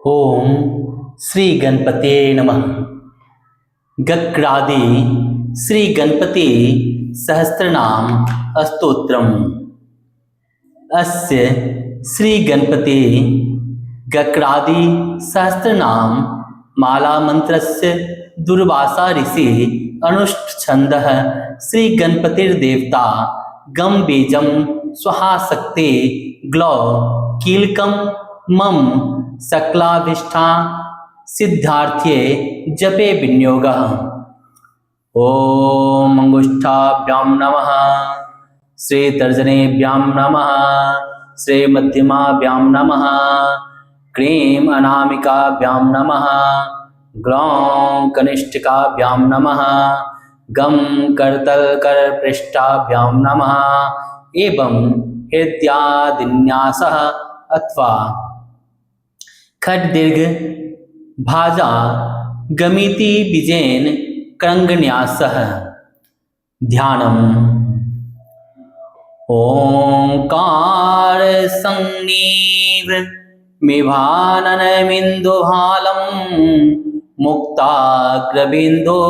ओम श्री गणपते नमः। गक्रादि श्री गणपति सहस्त्रनाम स्तोत्रम्। अस्य श्री गणपति गक्रादि सहस्त्रनाम माला मंत्रस्य दुर्वासा ऋषि अनुष्ठछन्दः श्री गणपतिर्देवता गम बीजम स्वाहाशक्ति ग्लौ कीलकम मम सकलाभिष्ठा सिद्धार्थे जपे विनियोगः। ओम अंगुष्ठाभ्यां नमः, श्री तर्जनेभ्यां नमः, श्री मध्यमाभ्यां नमः, क्लीं अनामिकाभ्यां नमः, ग्लौं कनिष्ठिकाभ्यां नमः, गम करतलकरपृष्ठाभ्यां नमः एवं हृदयादिन्यासः अथवा खड्दीर्घ भाजा गमिति बीजेन क्रंगन्यासः। ध्यानम्। ओंकार संनीव मिभाननमिन्दुहालं मुक्ताग्रबिन्दो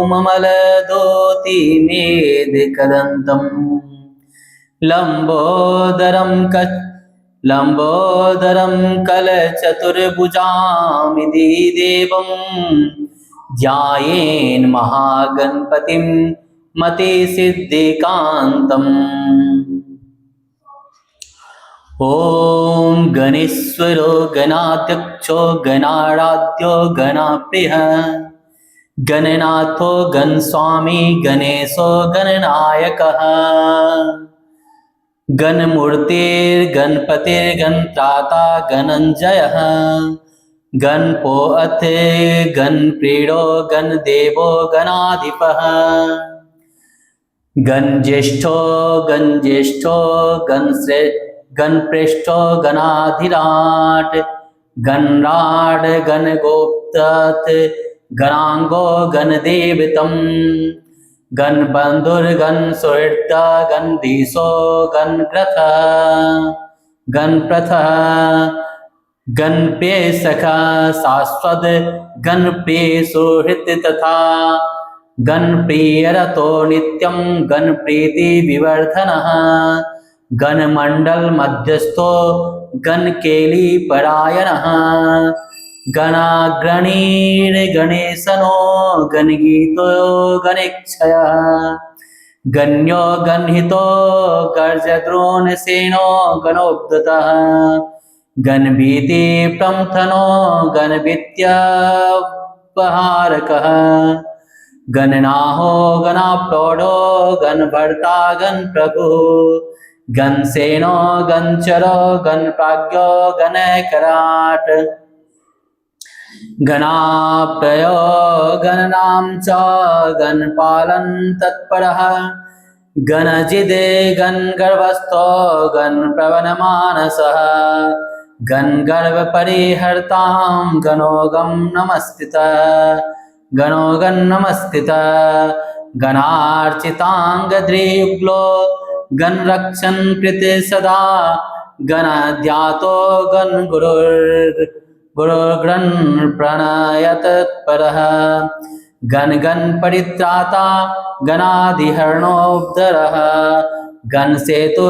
ममलदोति मेदकदन्तं लंबोदरं कलचतुर्भुजामिति देवं ध्यायेन् महागणपतिं मतिसिद्धिकान्तम्। ॐ गणेश्वरो गणाध्यक्षो गणाराध्यो गणाप्रियः गणनाथो गणस्वामी गणेशो गणनायकः। गणमूर्तिर्गणपतिर्गणत्राता गणञ्जयः गणपोऽथ गणप्रीडो गणदेवो गणाधिपः। गणज्येष्ठो गणप्रेष्ठो गणाधिराट गणराड गणगोप्तथ गणांगो गणदेवतम्। गणबन्धुर्गणसुहृद गणधीशो गणग्रथः गणप्रथः गणप्रियसखा शाश्वत गणप्रियसुहृत् तथा गणप्रियरतो नित्यं गणप्रीतिविवर्धनः। गणमण्डलमध्यस्थो गणकेलिपरायणः गणाग्रणीर्गणेशनो गणगीतो गणेक्षयः। गण्यो गणहितो गर्जद्रोणसेनो गणोद्धतः गणभीतिप्रमथनो गणभीत्यपहारकः। गणनाहो गणाप्रोढो गणभर्ता गणप्रभुः गणसेनो गणचरो गणप्राज्ञो गणकराट। गणाप्रयो गणनां च गणपालं तत्परः गणजिद् गणगर्भस्थो गणप्रवनमानसः गणगर्भपरिहर्तां गणोगं नमस्कृतः गणोगं नमस्कृतः। गणार्चिताङ्गद्रियुग्लो गणरक्षन् कृते सदा गणाध्यातो गुरुर्गण प्रणयतत्परः गणपरित्राता गणाधिहरणोद्धरः गणसेतुर्गणनुतो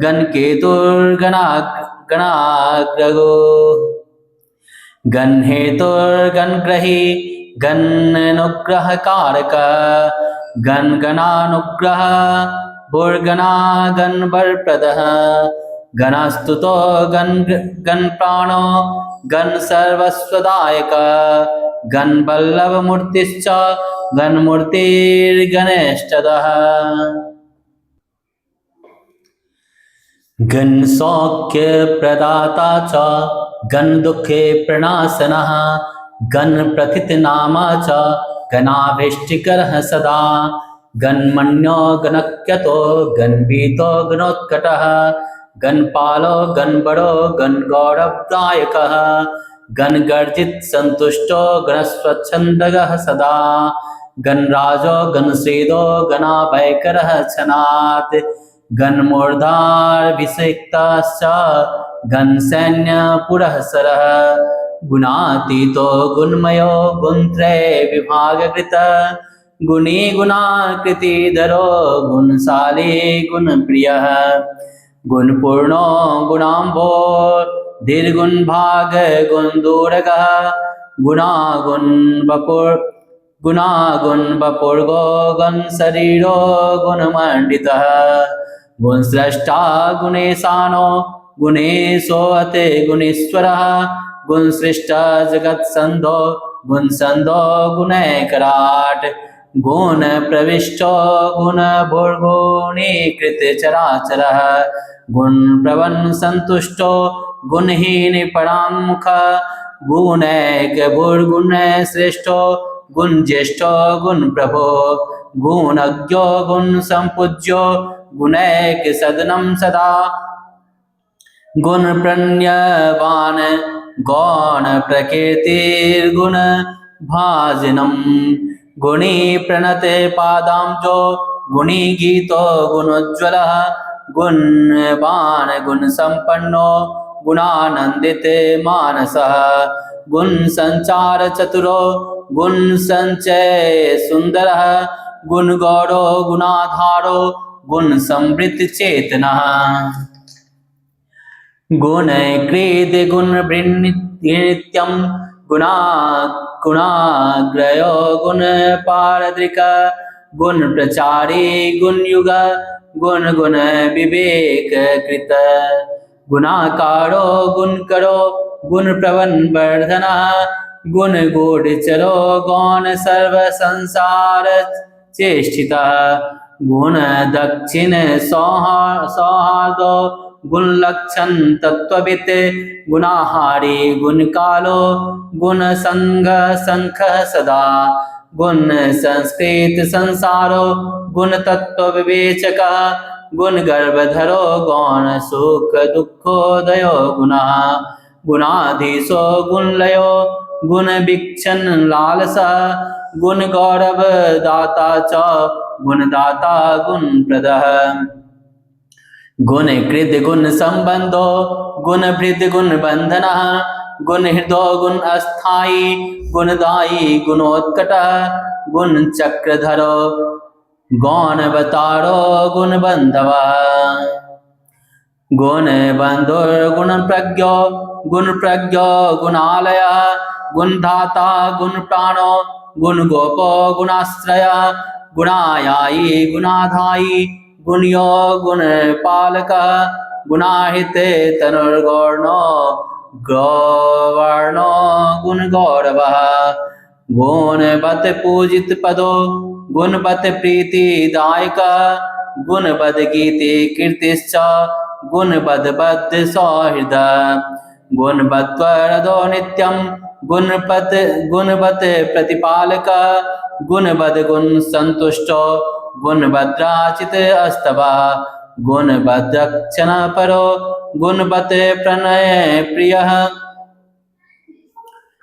गणकेतुर्गणाग्रगो गणहेतुर्गणग्रही गणानुग्रहकारक गणानुग्रह भुर्गणा गणवरप्रदः गणस्तुतो गणप्राणो गणसर्वस्वदायक गणवल्लभमूर्तिश्च गणमूर्तिर्गणेष्ठदः। गणसौख्यप्रदाता च गणदुःखे प्रणाशनः गणप्रथितनामा च गणाभीष्टिकरः सदा गणमन्यो गणक्यतो गणभीतो गणोत्कटः गणपालो गणबड़ो गणगौरवदायकः गणगर्जित संतुष्टो गणस्वच्छन्दः सदा गणराजो गणश्रीदो गणाभयकरः छनात् गन्मूर्धाभिषिक्तश्च गणसैन्यपुरःसरः गुणातीतो गुणमयो गुणत्रय विभागकृत गुणी गुणाकृतिधरो गुणशाली गुणप्रियः गुणपूर्णो गुणाम्भो धीर्गुण भाग गुणदूरगः गुणागुण वपुर्गो गुण शरीरो गुणमण्डितः गुणस्रष्टा गुणेशानो गुणेशो अते गुणेश्वरः गुणसृष्ट जगत्सन्धो गुणसन्धो गुणैकराट् गुण प्रविष्टो गुणभुर्गुणीकृत चराचरः गुण प्रवन संतुष्टो गुणहीन परामुख गुणैक भुर्गुण श्रेष्ठो गुण ज्येष्ठो गुण प्रभो गुणज्ञो गुण संपूज्यो गुणैक सदनं सदा गुण प्रणयवान गौण प्रकृतिर्गुण भाजनम गुणी प्रणते पादांजो गुणी गीतो गुणोज्ज्वलः गुणवान गुण संपन्नो गुणानंदिते मानसः गुण संचार चतुरो गुण संचय सुंदरः गुण गौरो गुणाधारो गुण समृद्ध चेतनः गुण क्रीड गुण नित्यम गुणाग्रयो गुण पारद्रिक गुण प्रचारी गुण युग गुण गुण विवेक कृत गुणाकारो गुण करो गुण प्रवन वर्धना गुण गूढ़चरो गौण सर्व संसार चेष्टिता गुण दक्षिण सौहार्दो गुण लक्षण तत्ववित् गुणाहारी गुण कालो गुण संग संख सदा गुण संस्कृत संसारो गुण तत्व विवेचक गुण गर्भधरो गौण सुख दुखोदयो गुणा गुणाधीशो गुण लयो गुण वीक्षण लालसा गुण गौरव दाता च गुण दाता गुण प्रदः गुण कृत गुण संबंधो गुण भृत गुण बंधनः गुण हृदय गुण अस्थायी गुणदायी गुणोत्कटः गुण चक्रधरो गौणवतारो गुण बंधवा गुण बंधुर गुण प्रज्ञो गुणालय गुण धाता गुण प्राणो गुण गोपो गुणाश्रय गुणायायी गुणाधायी गुणयो गुण पालक गुणाहित तनुर्गौर्णो गौवर्णो गुण गौरव गुणवत पूजित पदो गुणवत प्रीतिदायक गुणवद गीति कीर्तिश्च गुणवद बद्ध सौहृद गुणवत्वरदो नित्यम गुणवत प्रतिपालक गुणवद गुण संतुष्टो गुणभद्राचित अस्तवा गुणभद्रक्षण परो गुणवत प्रणय प्रियः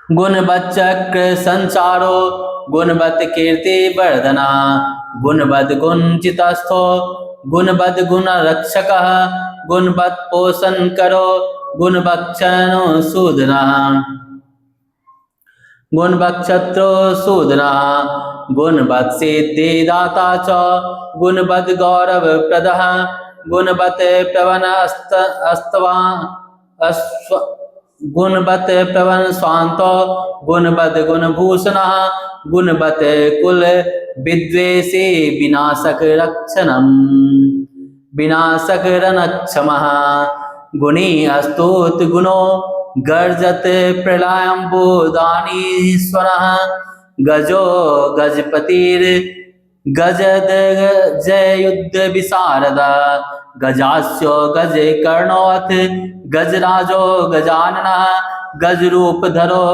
गुणवच्चक्र संचारो गुणवत कीर्ति वर्धना गुणवद गुणचितस्थो गुणवद गुण रक्षकः गुणवत पोषण करो गुणवक्षण सूदना गुणवक्षत्रो सूदना गुणवत सिद्धिदाता च गुणवद गौरव प्रदः गुणवत प्रवन गुणवत प्रवन स्वांतो गुणवद गुणभूषणः गुणवत कुल विद्वेषी विनाशक रक्षणम् विनाशक रणक्षमः गुणी अस्तुत गुणो गर्जत प्रलयम्बुदानीश्वरः गजो गजपतिर गजद जय युद्ध विशारद गजास्यो गज कर्णोऽथ गजराजो गजाननः गजरूपधरो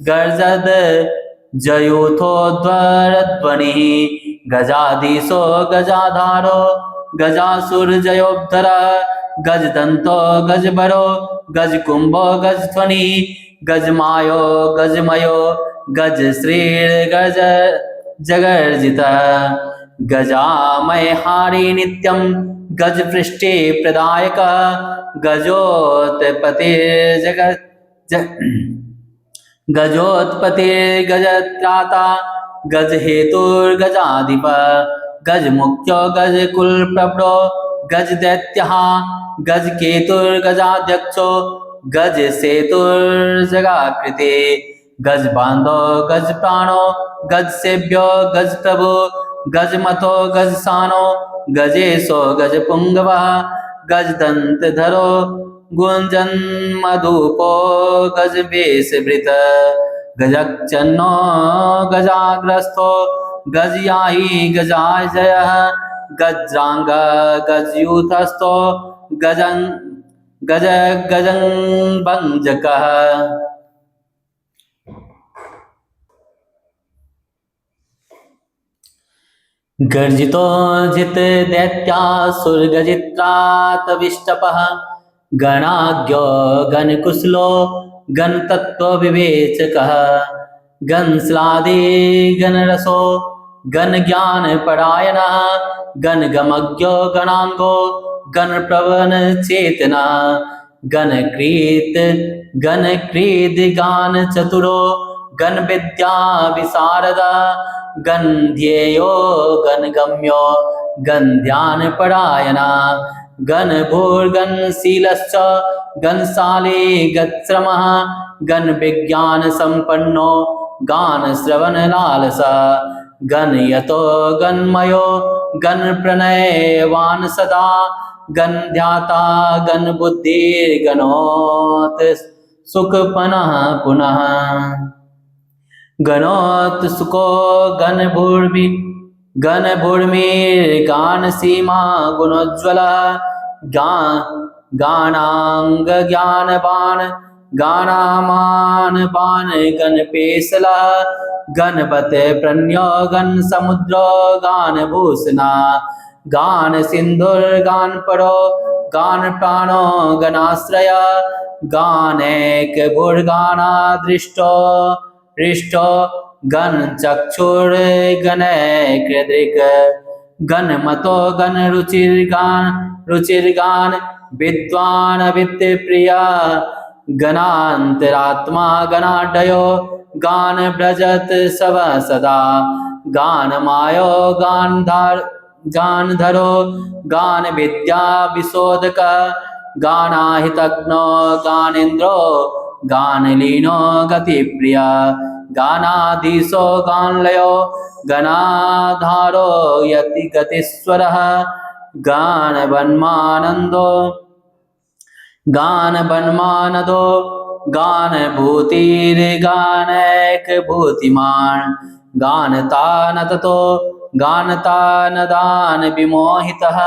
गर्जद जयूथोध्वरध्वनिः गजाधीशो गजाधारो गजासुर जयोद्धरः गजदंतो गजबरो गजकुंभो गजध्वनि गजमायो गजमयो गजश्रीर्गज जगर्जितः गजामयहारी नित्यं गजपृष्ठे प्रदायक गजोत्पते गजोत्पत्तिर्गजत्राता गजहेतुर्गजाधिप गजमुख्यो गजकुलप्रभो गजदैत्यः गजकेतुर्गजाध्यक्षो गजसेतुर्जगाकृते गजबान्धो गजप्राणो गजसेव्यो गजप्रभो गजमतो गजसानो गजेशो गजपुङ्गवः गजदन्तधरो गुञ्जन्मधुपो गजवेशभृत गजच्चन्नो गजाग्रस्थो गजयायी गजाजयः गज्रांग गजयूथस्थो गजंभंजकः गर्जितो जित दैत्यासुरगजित्रातविष्टपः गणाज्ञो गणकुशलो गणतत्त्वविवेचकः गणश्लादे गणरसो गणज्ञानपरायणः गणगमज्ञो गणांगो गणप्रवणचेतना गणकृत गानचतुरो गणविद्याविशारदा गन्ध्येयो गणगम्यो गन्ध्यानपरायणा गणभूर्गणशीलश्च गणशाली गच्छ्रमः गणविज्ञानसम्पन्नो गानश्रवणलालसा गणयतो गणमयो गणप्रणयवान् सदा गणध्याता गणबुद्धिर्गणोत् सुखपनः पुनः गणोत् सुको गणभूर्मिर्गानसीमा गुणोज्ज्वलः गानांग ज्ञानवान् गानामान बाण गणपेशला गणपते प्रणयो गण समुद्रो गान भूषणा गान सिंधुर्गान परो गान प्राणो गणाश्रय गानेक भुर्गाना दृष्टो हृष्टो गण चक्षुर गणैक गणमतो गण रुचिर्गान विद्वान वित्त प्रिया गणान्तरात्मा गणाढयो गान ब्रजत सव सदा गान मायो गानधरो गान विद्या विशोधक गानाहितज्ञो गानेन्द्रो गानलीनो गतिप्रिया गानाधीशो गानलयो गणाधारो यति गतीश्वरः गानवन्मानदो गानभूतिर्गानैक भूतिमान् गानतानततो गानतानदान विमोहितः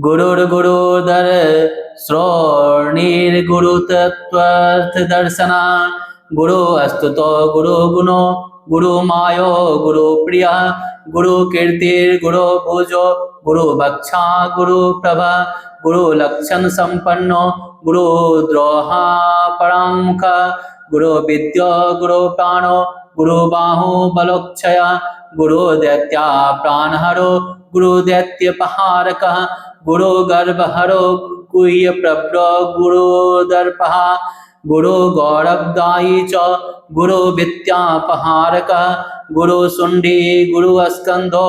गुरुर्गुरुर्दर श्रोणीर्गुरुतत्त्वर्थदर्शना गुरु अस्तुतो गुरुगुणो गुरुमायो गुरुप्रियः गुरुकीर्तिर्गुरो भुजो गुरुभक्षा गुरुप्रभा गुरुलक्षण संपन्नो गुरुद्रोहा परामुख गुरुविद्यो गुरुप्राणो गुरुबाहु बलोक्षय गुरुदैत्या प्राणहरो गुरुदैत्यपहारकः गुरुगर्भहरो गुह्यप्रभ्रो गुरुदर्पः गुरुगौरवदायी च गुरुविद्यापहारकः गुरुशुण्डी गुरुस्कन्धो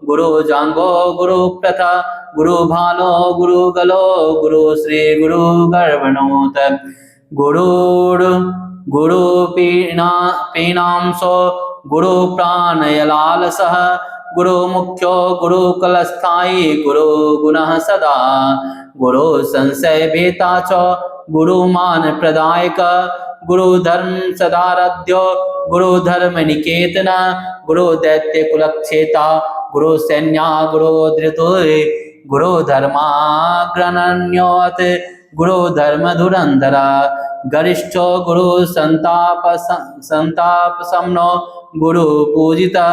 गुरुजाङ्गो गुरुप्रथा गुरुभालो गुरुगलो गुरुश्री गुरुगर्वणोत गुरुपीनांसो गुरुप्राणयलालसः गुरुमुख्यो गुरुकुलस्थायी गुरुगुणः सदा गुरुसंशयभेता च गुरुमानप्रदायक गुरुधर्म सदाराध्यो गुरुधर्मनिकेतन गुरुदैत्यकुलक्षेता गुरुसैन्या गुरुधृतो गुरुधर्माग्रण्योत् गुरुधर्मधुरन्धरा गरिष्ठो गुरुसन्तापशमनो गुरुपूजिता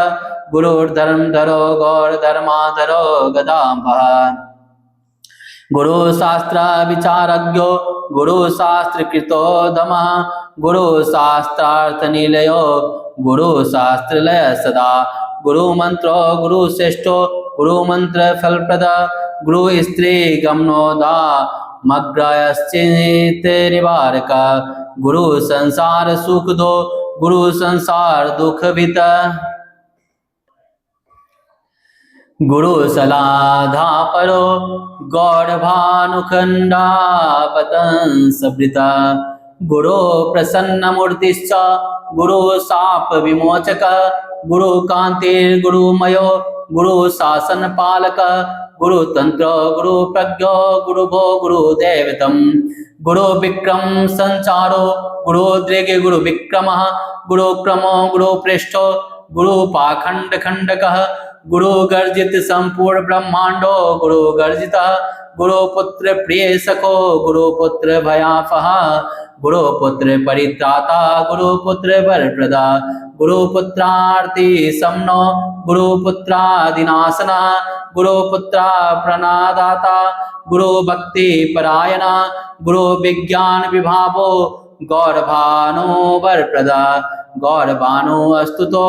गुरुर्धर्मधरो गौरधर्माधरो गदाम्बः गुरुशास्त्र विचारज्ञो गुरुशास्त्रकृतो दमः गुरुशास्त्रार्थनिलयो गुरु शास्त्रलय सदा गुरु मंत्रो गुरु श्रेष्ठो गुरु मंत्र फलप्रद गुरु स्त्री गमनोदा मग्रयश्चित निवारक गुरु संसार सुख दो गुरु संसार दुख वित गुरु सलाधा परो गौरभानुखंडा पतंसवृता गुरु प्रसन्न मूर्तिश्च गुरु शाप विमोचक गुरु कांतिर गुरुमयो गुरु शासन पालक गुरु तंत्र गुरु प्रज्ञो गुरु भो गुरु दैवतम गुरु विक्रम संचारो गुरु दृग गुरु विक्रम गुरु क्रमो गुरु पृष्ठो गुरु पाखंड खंडक गुरु गर्जित संपूर्ण ब्रह्मांडो गुरु गर्जित गुरु पुत्र प्रिय सखो गुरु पुत्र भयापह गुरु पुत्र परित्राता गुरु पुत्र वरप्रदा गुरु पुत्रार्ति समनो गुरु पुत्रादिनाशना गुरु पुत्रा प्रणादाता गुरु भक्ति परायणा गुरु विज्ञान विभावो गौरभानो वरप्रदा गौरभानो अस्तुतो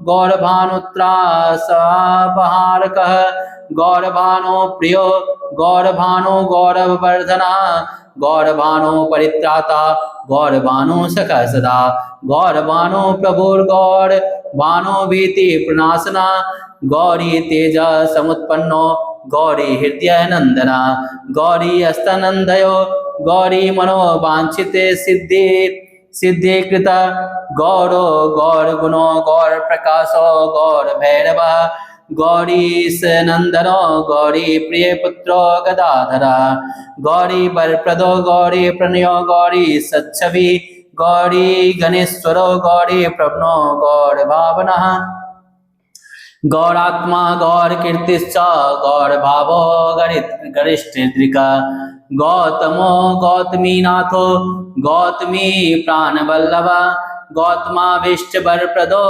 गौरभानुत्रासपहारकः गौरभानो प्रियो गौरभानो गौरवर्धना गौरभानो परित्राता गौरभानो सखा सदा गौरभानो प्रभुर्गौरभानो भीति प्रणाशना गौरी तेज समुत्पन्नो गौरी हृदय नंदना गौरी अस्तनंदयो गौरी मनोवांछिते सिद्धि सिद्धीकृत गौरो गौर गुणो गौर प्रकाशो गौर भैरव गौरीश नंदनो गौरी प्रिय पुत्रो गदाधर गौरी बलप्रदो गौरी प्रणयो गौरी सच्छवि गौरी गणेश्वरो गौरी प्रभनो गौर भावना गौरात्मा गौर कीर्तिश्च गौर भावो गरिष्ठदृक् गौतमो गौतमीनाथो गौतमी प्राणवल्लभ गौतमाभीष्ट वरप्रदो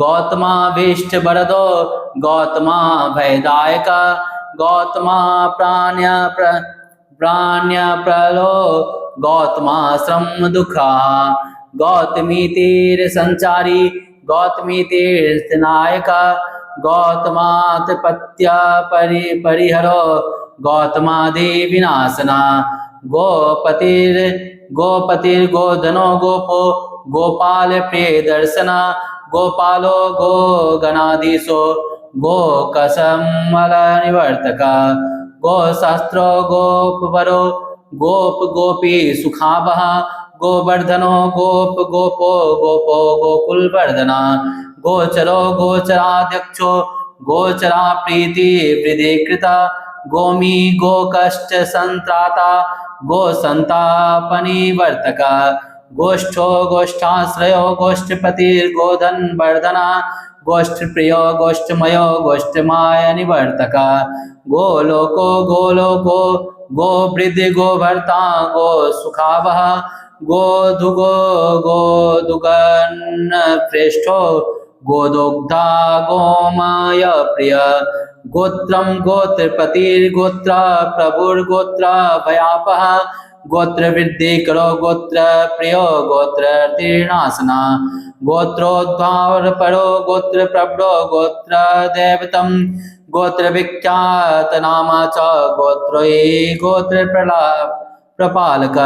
गौतमाभीष्ट वरदो गौतमा भयदायक गौतमा प्राण्य प्रलो गौतमा श्रम दुखा गौतमी तीर संचारी गौतमी तीर्थनायक गौतमात्पत्य परिहरो गौतमादि विनाशना गोपतिर्गोधनो गोपो गोपाल प्रिय दर्शना गोपालो गो गणाधीशो गो कसमल निवर्तक गो शास्त्रो गोपवरो गोप गोपी सुखावह गोवर्धनो गोप गोपो गोपो गोकुलवर्धना गोचरो गोचराध्यक्षो गोचरा प्रीति वृद्धिकृता गोमी गोकष्ट संत्राता गो संतापनिवर्तक गोष्ठो गोष्ठाश्रयो गोष्ठपतिर्गोधन वर्धना गोष्ठप्रियो गोष्ठमयो गोष्ठमाय निवर्तक गोलोको गोलोको गोवृद्धि गोभर्ता गो सुखावह गोधुगो गोदुगन प्रेष्ठो गोदुग्धा गोमय प्रिय गोत्रम गोत्रपतिर्गोत्र प्रभुर्गोत्र भयापः गोत्र वृद्धि करो गोत्र प्रियो गोत्र तीर्णासना गोत्रोद्धार परो गोत्र प्रभो गोत्र देवतम गोत्र विख्यात नामा च गोत्रोई गोत्र प्रपालक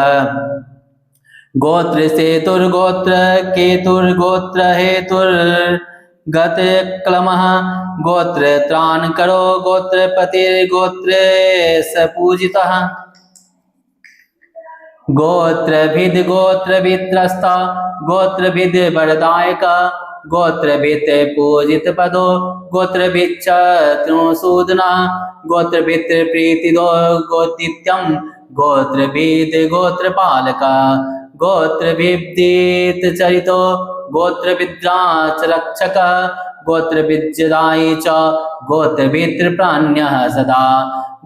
गोत्र सेतुर्गोत्र केतुर्गोत्र हेतुर्गत क्लमः गोत्र त्राण करो गोत्र पतिर्गोत्रे स पूजितः गोत्रभिद गोत्रभित्रस्ता गोत्रभिद वरदायक गोत्रभिद पूजित पदो गोत्रभिच्च त्रिसूदना गोत्रभिद प्रीतिदो गोदित्यम गोत्रभिद गोत्रपालक गोत्रभिद्येत चरितो गोत्रभिद्राच रक्षक गोत्रभिज्जदायि च गोत्रभित्र प्राण्यः सदा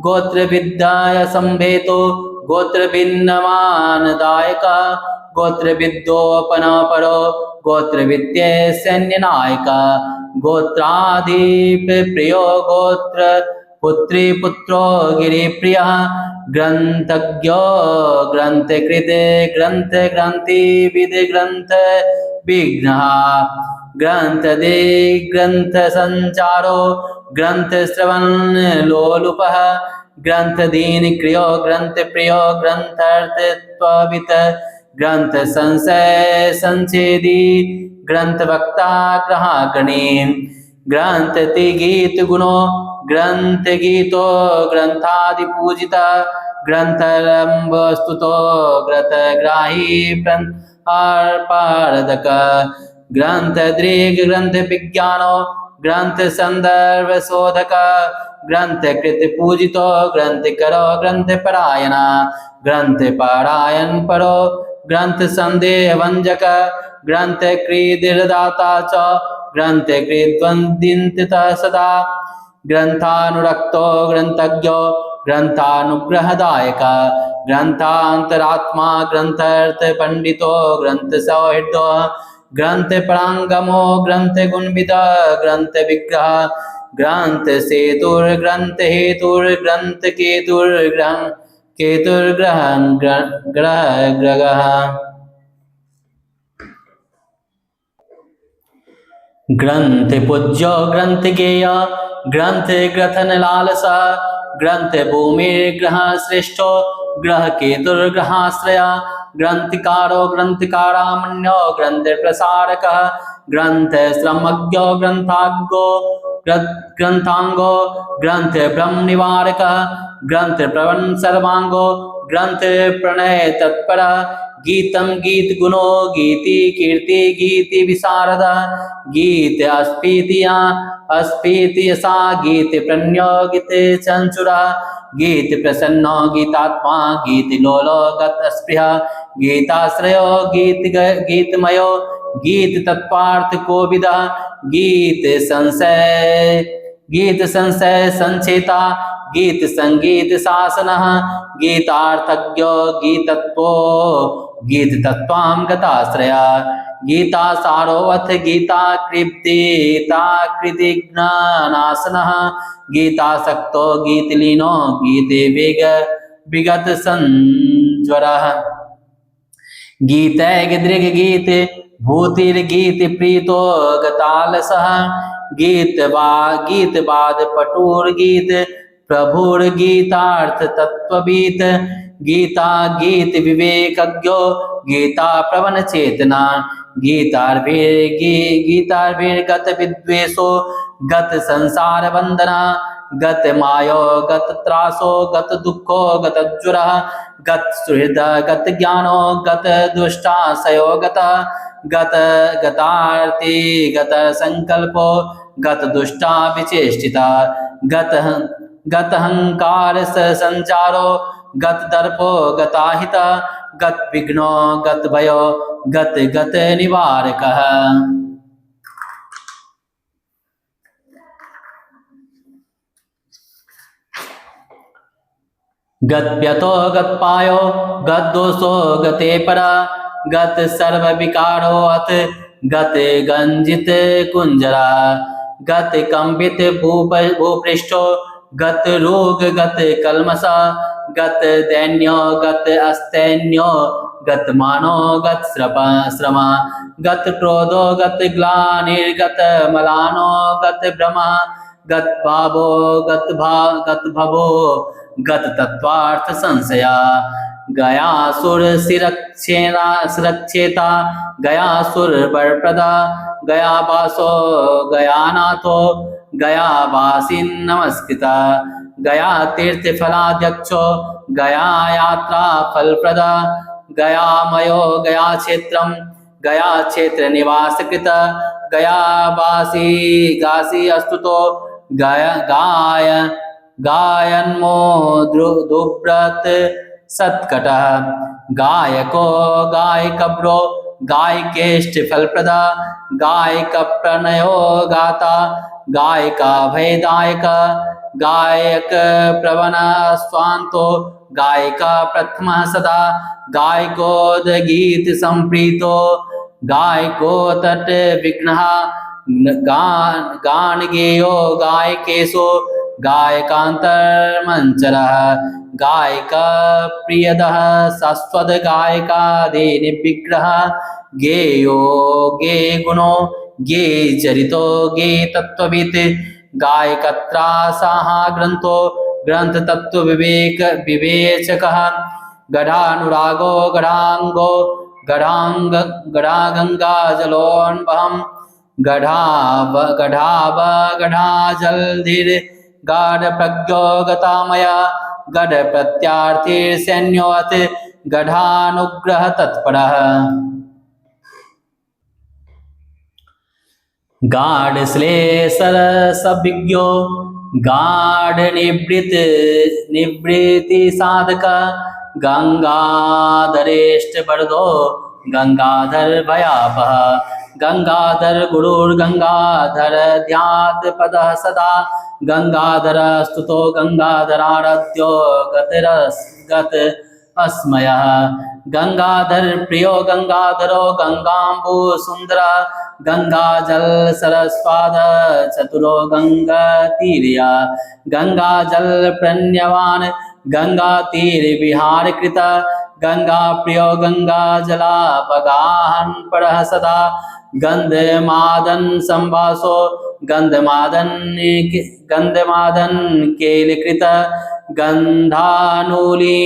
गोत्रभिद्धाय संभेतो गोत्रभिन्नमानदायक गोत्रभिद्योपनपरो गोत्रभित्ये सैन्यनायक गोत्राधिप प्रियो गोत्र पुत्री पुत्रो गिरिप्रियः ग्रंथज्ञो ग्रंथ कृते ग्रंथ ग्रंथि विद ग्रंथ विघ्न ग्रंथ दे ग्रंथ संचारो ग्रंथ श्रवण लोलुप ग्रंथ दीन क्रियो ग्रंथ प्रियो ग्रंथार्थत्ववित ग्रंथ संशय संचेदी ग्रंथ वक्ता ग्रहागणी ग्रंथ ति गीत गुणो ग्रंथ गीतो ग्रंथादि पूजिता ग्रंथरंब स्तुतो ग्रंथ ग्राही पारदक ग्रंथ दृग ग्रंथ विज्ञानो ग्रंथ संदर्भ शोधक ग्रंथ कृत पूजितो ग्रंथ करो ग्रंथ परायणा ग्रंथ पारायण परो ग्रंथ संदेह वंजक ग्रंथ क्रीदिदाता च ग्रंथ कृद्वंदित सदा ग्रंथानुरक्तो ग्रंथज्ञो ग्रंथानुग्रहदायक ग्रंथांतरात्मा ग्रंथार्थ पंडितो ग्रंथ सौहृदो ग्रंथ परांगमो ग्रंथ गुणविद ग्रंथ विग्रह ग्रंथ सेतुर ग्रंथ हेतुर ग्रंथ केतुर्ग्रहण ग्रह ग्रह ग्रंथ पूज्यो ग्रंथ गेय ग्रंथ ग्रथन लालसा ग्रंथ भूमि ग्रह श्रेष्ठो ग्रह केतुर्ग्रहाश्रया ग्रंथकारो ग्रंथकारामण्यो ग्रंथ प्रसारक ग्रंथ श्रमज्ञो ग्रंथाग्गो ग्रंथांगो ग्रंथ ब्रह्म निवारक ग्रंथ प्रवन सर्वांगो ग्रंथ प्रणय तत्पर गीतम गीत गुणो गीति कीर्ति गीति विशारद गीत अस्पीतिया अस्पीति यसा गीत प्रणयो गीत चंचुरा गीत प्रसन्नो गीतात्मा गीत लोलो गत स्पृह गीताश्रयो गीतमयो गीत तत्पार्थ कोविदा गीत संशय संचेता गीत संगीत शासन गीतार्थज्ञो गीतत्वो गीत तत्वाम गताश्रया गीता सारोवथ गीता कृप्तिता कृतिज्ञानासन गीता सक्तो गीतलीनो गीते विगत संज्वर गीत दृग गीत भूतिर्गीत प्रीतो गतालसः गीत बाद पटुर गीत प्रभुर गीतार्थ तत्ववीत गीता गीत विवेकज्ञो गीता प्रवन चेतना गीतार्भिर गत विद्वेषो गत संसार बंधना गत मायो गत त्रासो गत दुखो गत ज्वर गत सुहृद गत ज्ञानो गत दुष्टाशयो गत गतार्ति गत संकल्पो गत दुष्टा विचेष्टिता गत अहंकार संचारो गत दर्पो गताहिता गत विघ्नो गत भयो गत गत निवारक गत प्यतो गत पायो गत दोषो गते परा गत सर्व विकारो अथ गत गंजित कुंजरा गत कंपित भूपृष्ठो गत रोग गत कलमसा गत दैन्यो गत अस्तैन्यो गत मानो गत श्रमा गत क्रोधो गत ग्लानिर्गत मलानो गत भ्रमा गत भावो गत भवो गत तत्वार्थ संशया गया सुर सुरक्षेता गया सुर वरप्रदा गया वासो गया नाथो गया वासी नमस्कृता गया तीर्थ फलाध्यक्षो गया यात्रा फलप्रदा गया मयो गया क्षेत्र निवास कृत गया गासी अस्तुतो गायन्मो दुव्रत सत्कट गायको गायकब्रो गायकेष्ट फलप्रदा गायक प्रणयो गाता गायका भयदायक गायक प्रवन स्वांतो गायका प्रथम सदा गायकोद गीत संप्रीतो गायको तट विघ्न गान गेयो गायकेशो गायकांतर मंचर गायक प्रियदः शाश्वत गायकादे निर्विग्रह गेयो गे गुणो गे चरितो गे तत्त्ववित् गायकत्रासाः ग्रंथो ग्रंथ तत्व विवेक विवेचकः गढ़ानुरागो गढ़ांगो गढ़ांग गढ़ागंगा जलोन्वहम् गढ़ाव गढ़ाव गढ़ाजलधिर गाढ़ प्रज्ञो गतामया गढ़ प्रत्यार्थिर सैन्योऽथ गढ़ानुग्रह तत्परः गाढ़ श्लेषर सविज्ञो गाढ़ निवृत्ति साधक गंगाधरेष्ट बरदो गंगाधर भयापह गंगाधर गुरुर गंगाधर ध्यात पद सदा गंगाधर स्तुतो गंगाधराराध्यो गतिरस्गत अस्मयः गंगाधर प्रियो गंगाधरो गंगांबु सुंदर गंगाजल सरस्वाद चतुरो गंगा तीर्या गंगाजल प्रणयवान गंगा तीर विहार कृत गंगा प्रियो गंगा जलापगाहन परः सदा गंधमादन संवासो गंधमादन केलकृत गंधानूली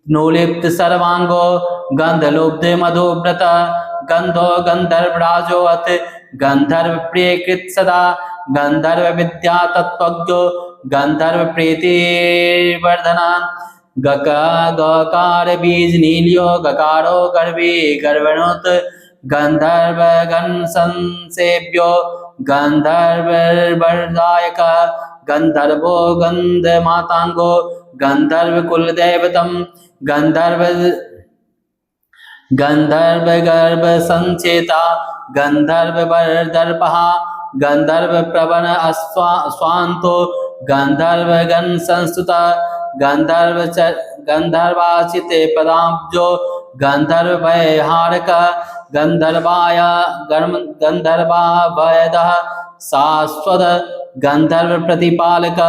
नूलिप्त सर्वांगो गंधलुब्ध मधुव्रत गंधो गंधर्वराजो अथ गंधर्व प्रियकृत सदा गंधर्व विद्या तत्त्वज्ञो गंधर्व प्रीति वर्धना गकार बीज नीलियो गकारो गर्भी गर्वणोत गंधर्व गण संसेव्यो गंधर्व वरदायक गंधर्वो गंध मातांगो गंधर्व कुलदेवतम गंधर्व गंधर्व गर्भ संचेता गंधर्व वरदर्पः गंधर्व प्रवन स्वांतो गंधर्व गण संस्तुता गंधर्वाचिते पदाब्जो गंधर्व वैहारक गंधर्वाभयदः शाश्वत गंधर्व प्रतिपालक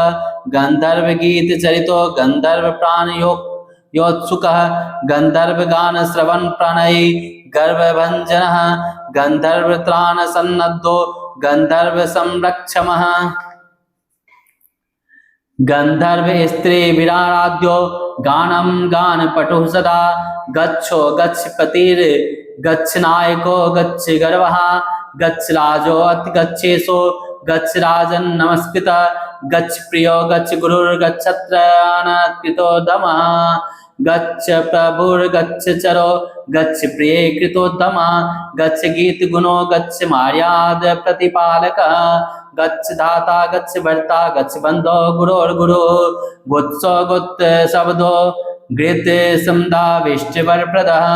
गंधर्व गीत चरितो गंधर्व प्राण योत्सुकः गंधर्व गान श्रवण प्रणयी गर्भभंजनः गंधर्व त्राण सन्नद्धो गंधर्व संरक्षमः गंधर्व स्त्री विराराध्यो गानम गान पटुः सदा गच्छो गच्छ पतिर गच्छ नायको गच्छ गर्वः गच्छ राजो अति गच्छेशो गच्छ राजन नमस्कृत गच्छ प्रियो गच्छ गुरुर गच्छत्रानकृतो दमः गच्छ प्रभुर्गच्छ चरो गच्छ प्रिय कृतोत्तमा गच्छ गीत गुणो गच्छ मार्याद प्रतिपालक गच्छ धाता गच्छ भर्ता गच्छ बंधो गुरोर्गुरु गुत्सो गुत्त शब्दो गृत समदाविष्टवर प्रदः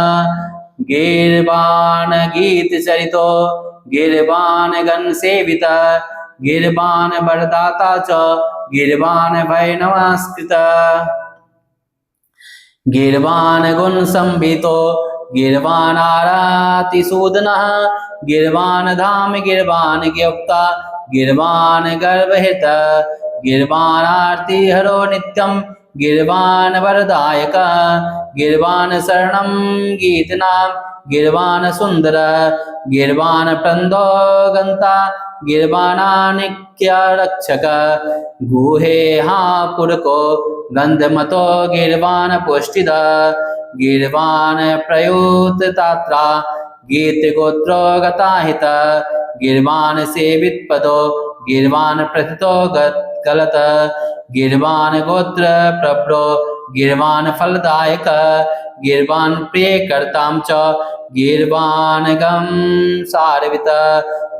गिरवान गीत चरितो गिरवान गण सेवित गिरवान वरदाता च गिरवान भय नमस्कृत गिरवान गुण संबितो गिरवान आराति सूदनः गिरवान धाम गिरवान ज्ञप्ता गिरवान गर्भहित गिरवान आरती हरो नित्यम गिरवान वरदायक गिरवान शरणम गीतनाम गिरवान सुंदर गिरवान प्रंदो गंता गिरवानानिक्य रक्षक गुहे हा पुरको गंधमतो गिरवान पुष्टिद गिरवान प्रयुत तात्रा गीत गोत्रो गताहित गिरवान सेवित पदो गिरवान प्रथितो गलत गिरवान गोत्र प्रभ्रो गिरवान फलदायक गिरवान प्रिय कर्ताम च गिरवान गम सारवित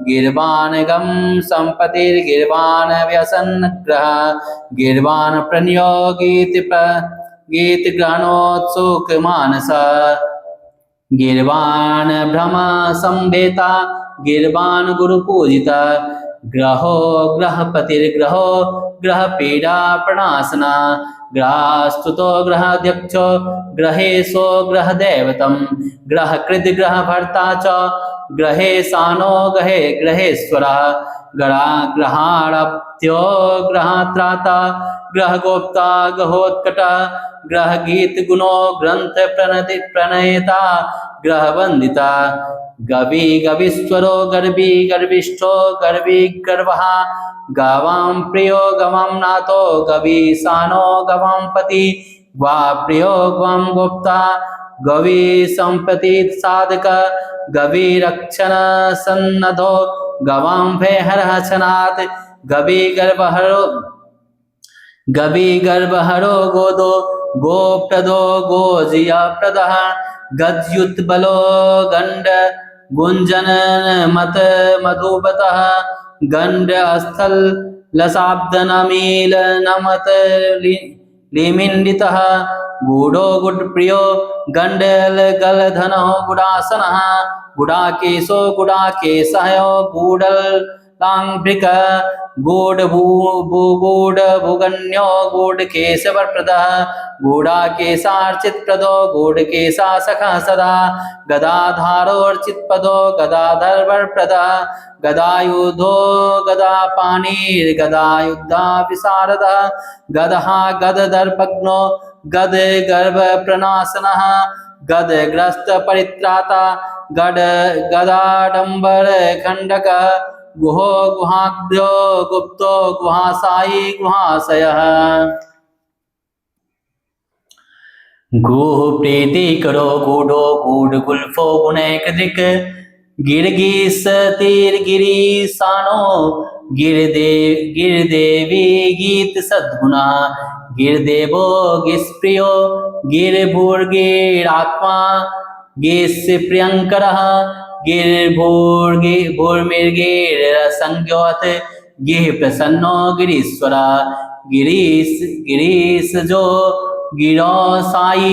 गिरवान गम संपतिर गिरवान व्यसन ग्रह गिरवान प्रणयो गीत ग्रहणोत्सुक मानस गिरवान भ्रम संवेता गिरवान गुरु पूजिता ग्रहो ग्रहपतिर्ग्रहो ग्रह पीड़ा प्रणासना ग्रहस्तुतो ग्रहाध्यक्षो ग्रहेशो ग्रह दैवतम ग्रह कृद ग्रह भर्ता च ग्रहे सानो गहे ग्रहेश्वर ग्रहारभ्यो ग्रहात्राता ग्रह गोप्ता गहोत्कट ग्रह गीत गुणो ग्रंथ प्रणयता ग्रह वंदिता गवि गविस्वरो गर्वी गर्विष्ठो गर्वी गर्वः गवां प्रियो गवां नाथो गवी सानो गवां पति वा प्रियो गवां गोप्ता गवी संपति साधक गवी रक्षण सन्नधो गवां भयहरः छनात् गवी गर्भहरो गोदो गोप्रदो गोजिया प्रदः गज्युत बलो गंड गुंजन मत मधुबतः गंड स्थल लसाब्दनमील नमत लिमिंडितः गूढ़ो गुड प्रियो गंडल गल धनो गुडासनः गुडाकेशो गुडाकेशयो गूढ़ल लांभृक गूढ़ गूढ़ भुगन्यो गूढ़ केशवरप्रदः गूढ़ाकेशार्चित प्रदो गूढ़ केशा सखः सदा गदाधारोर्चित पदो गदाधर वरप्रदः गदायुधो गदापाणिर् गदायुद्धा विशारदः गदहा गददर्पग्नो गद गर्भ प्रणासनः गदग्रस्त परित्राता गड गदाडंबर खंडक गुहो गुहाग्यो गुप्तो गुहासाई गुहाशयः गुह प्रीति करो गूढ़ो गूढ़ गुल्फो गुणैकदिक गिरगीस तीर गिरी सानो गिरदेवी गीत सद्गुणा गिरदेवो गिस्प्रियो गिरभूर्गिरात्मा गिस प्रियंकरः गिरभूर्मिर्गिर संज्ञोत गिह प्रसन्नो गिरीश्वरा गिरीश जो गिरो साई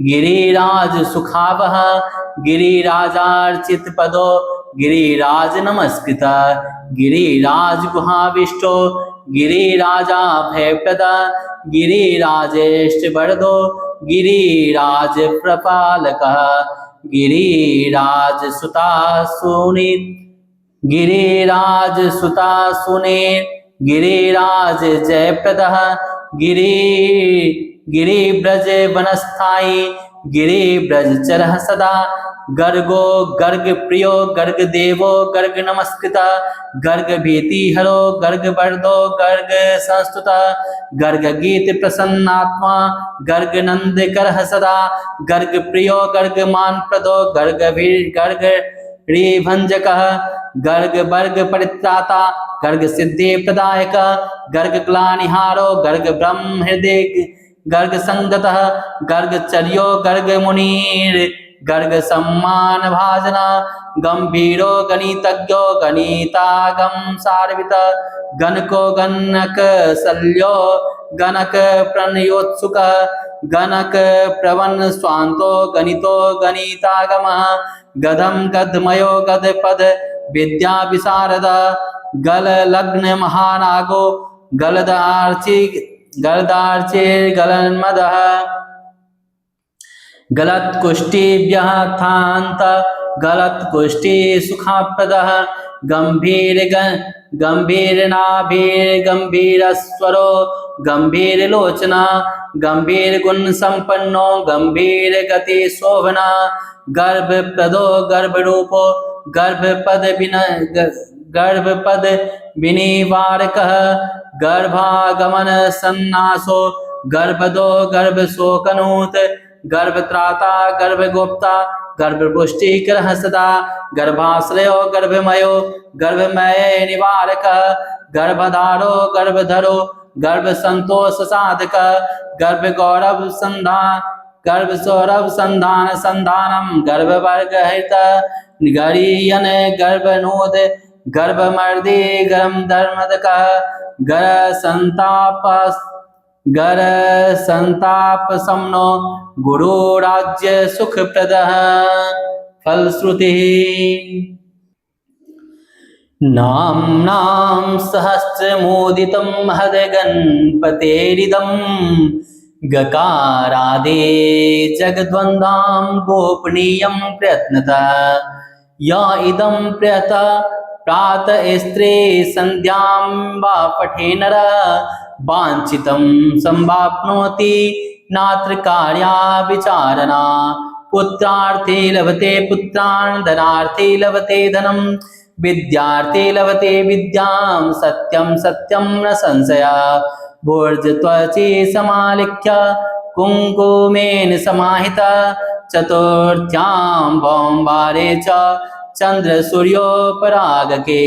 गिरिराज सुखावह गिरिराजार्चित पदो गिरिराज नमस्कृता गिरिराज गुहाविष्टो गिरिराजा भयप्रदा गिरिराजेष्ट बरदो गिरिराज प्रपालकः गिरिराज सुता सुनीत गिरिराज सुता सुनीत गिरिराज जयप्रदः गिरिब्रज वनस्थाई गिरिब्रज चरः सदा गर्गो गर्ग प्रियो गर्ग देवो गर्ग नमस्कृता गर्ग भीति हरो गर्ग बर्दो गर्ग संस्तुता गर्ग गीत प्रसन्नात्मा गर्ग नंद करः सदा गर्ग प्रियो गर्ग मान प्रदो गर्ग गर्ग रिभंजकः गर्ग वर्ग परित्राता गर्ग सिद्धि प्रदायक गर्ग ग्लानिहारो गर्ग ब्रह्म हृदय गर्ग संगतः गर्ग चर्यो गर्ग मुनीर गर्ग सम्मान भाजना गंभीरो गणितज्ञो गणितागम सारवित गणको गणक शल्यो गणक प्रणयोत्सुक गणक प्रवन स्वांतो गणितो गणितागम गधम गधमयो गधपद विद्या विशारद गल लग्न महानागो गलदार्ची गलन्मदः गलत कुष्टि व्याथांत गलत कुष्टि सुखाप्रदः गंभीर नाभिर गंभीर स्वरो गंभीर लोचना गंभीर गुण संपन्नो गंभीर गति शोभना गर्भ प्रदो गर्भ रूपो गर्भपद विनिवारकः गर्भागमन सन्नासो गर्भदो गर्भ शोकनूत गर्भत्राता गर्भगोप्ता गर्भपुष्टिकरः सदा गर्भाश्रयो गर्भमयो गर्भमय निवारक गर्भधारो गर्भधरो गर्भ संतोष साधक गर्भ गौरव संधान गर्भ सौरभ संधान संधानम गर्भवर्ग हित गरीयन गर्भनोद गर्भमर्दी गर्म धर्मदक गर संताप समनो गुरु राज्य सुख प्रदः फलश्रुति नाम सहस्रमोदितं महद्गणपतेरिदं गकारादे जगद्वन्दां गोपनीयं प्रयत्नता या इदं प्रयता प्रात स्त्री संध्यां वा पठे नर वाञ्छितं सम्वाप्नोति नात्र कार्या विचारणा। पुत्रार्थे लभते पुत्रान् धनार्थे लभते धनं विद्यार्थे लभते विद्यां सत्यं सत्यं न संशयः। भोर्जत्वचि समालिख्य कुङ्कुमेन समाहितः चतुर्थ्यां भौमवारे च चन्द्रसूर्योपरागके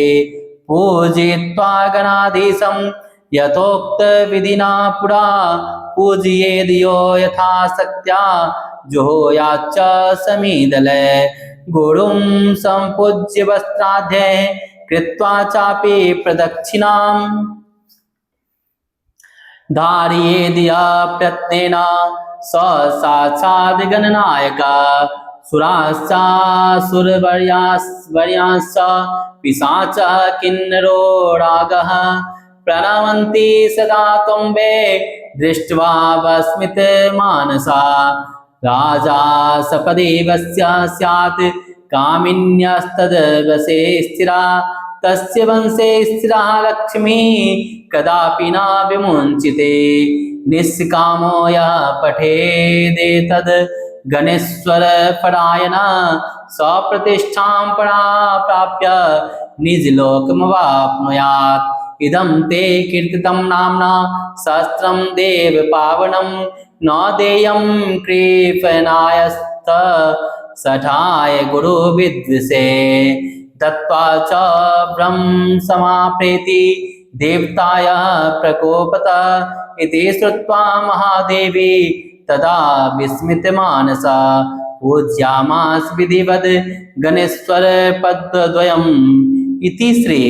पूजयित्वा गणाधीशं यथोक्तविधिना पुरा पूजयेद् यो यथाशक्त्या जुहोयाच्च समीदले। गुरुं सम्पूज्य वस्त्राध्ये कृत्वा चापि प्रदक्षिणाम् धारयेद् यत्नेन स साक्षात् गणनायकः। सुराश्चासुरवर्याश्च पिशाचः किन्नरो रागः प्रणवन्ति सदा त्वं वे दृष्ट्वा वस्मितमानसा। राजा सपदेवस्य स्यात् कामिन्यस्तद्वशे स्थिरा तस्य वंशे स्थिरा लक्ष्मीः कदापि न विमुञ्चिते। निष्कामो यः पठेदेतद् गणेश्वरपरायणः स्वप्रतिष्ठां प्राप्य निजलोकमवाप्नुयात्। इदं ते कीर्तितं नाम्ना सहस्रं देवपावनं न देयं कृपणायस्त सठाय गुरुविद्विषे। दत्त्वा च ब्रह्म समाप्रेति देवताय प्रकोपतः इति श्रुत्वा महादेवी तदा विस्मितमानसा पूज्यामास विधिवद् गणेश्वर पद्मद्वयम्। इति श्री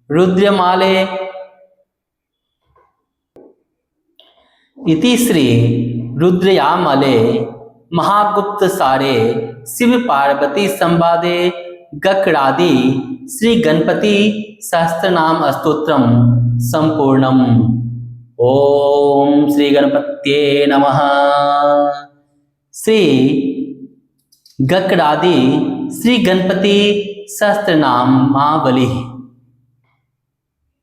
रुद्रमाले रुद्रयामले महागुप्तसारे शिव पार्वती संवादे गकरादि श्री गणपति सहस्त्रनाम स्तोत्रम संपूर्णम। ओम श्री गणपत्ये नमः। श्री गकरादि श्री गणपति सहस्त्रनाम महाबली।